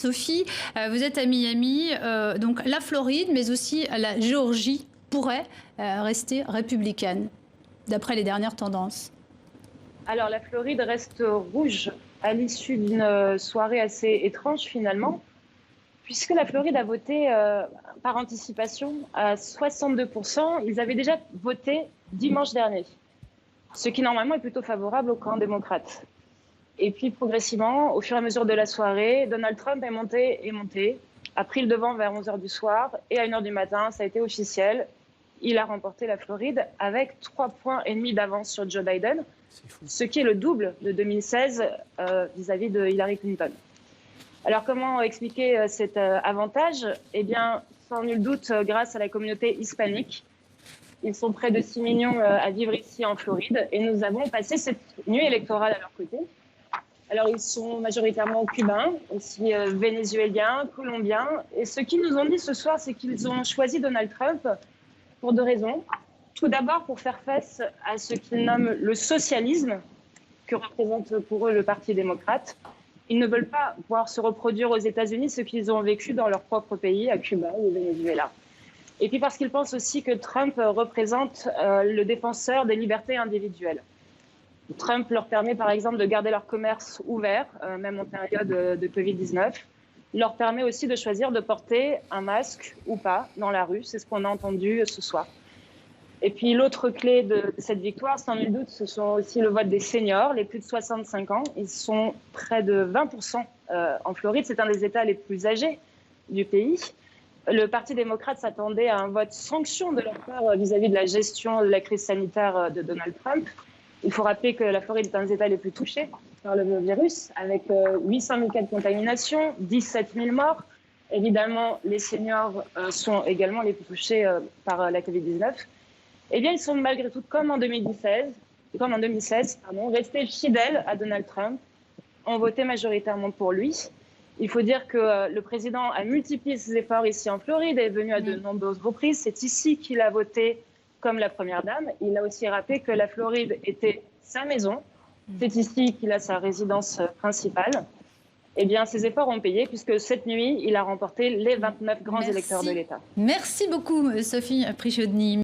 Sophie, vous êtes à Miami, donc la Floride, mais aussi la Géorgie pourrait rester républicaine, d'après les dernières tendances. Alors, la Floride reste rouge à l'issue d'une soirée assez étrange finalement, puisque la Floride a voté par anticipation à 62%. Ils avaient déjà voté dimanche dernier, ce qui normalement est plutôt favorable au camp démocrate. Et puis progressivement, au fur et à mesure de la soirée, Donald Trump est monté et monté, a pris le devant vers 11 h du soir et à 1 h du matin, ça a été officiel. Il a remporté la Floride avec 3,5 points d'avance sur Joe Biden, ce qui est le double de 2016 vis-à-vis de Hillary Clinton. Alors comment expliquer cet avantage? Eh bien, sans nul doute, grâce à la communauté hispanique. Ils sont près de 6 millions à vivre ici en Floride et nous avons passé cette nuit électorale à leur côté. Alors, ils sont majoritairement cubains, aussi vénézuéliens, colombiens. Et ce qu'ils nous ont dit ce soir, c'est qu'ils ont choisi Donald Trump pour 2 raisons. Tout d'abord, pour faire face à ce qu'ils nomment le socialisme, que représente pour eux le Parti démocrate. Ils ne veulent pas voir se reproduire aux États-Unis ce qu'ils ont vécu dans leur propre pays, à Cuba ou au Venezuela. Et puis parce qu'ils pensent aussi que Trump représente le défenseur des libertés individuelles. Trump leur permet par exemple de garder leur commerce ouvert, même en période de Covid-19. Il leur permet aussi de choisir de porter un masque ou pas dans la rue. C'est ce qu'on a entendu ce soir. Et puis l'autre clé de cette victoire, sans nul doute, ce sont aussi le vote des seniors, les plus de 65 ans. Ils sont près de 20% en Floride. C'est un des États les plus âgés du pays. Le Parti démocrate s'attendait à un vote sanction de leur part vis-à-vis de la gestion de la crise sanitaire de Donald Trump. Il faut rappeler que la Floride est un des États les plus touchés par le virus, avec 800 000 cas de contamination, 17 000 morts. Évidemment, les seniors sont également les plus touchés par la Covid-19. Eh bien, ils sont malgré tout, comme en 2016, restés fidèles à Donald Trump, ont voté majoritairement pour lui. Il faut dire que le président a multiplié ses efforts ici en Floride, est venu à de nombreuses reprises. C'est ici qu'il a voté comme la première dame. Il a aussi rappelé que la Floride était sa maison. C'est ici qu'il a sa résidence principale. Eh bien, ses efforts ont payé puisque cette nuit, il a remporté les 29 grands électeurs de l'État. Merci beaucoup, Sophie Prichodny.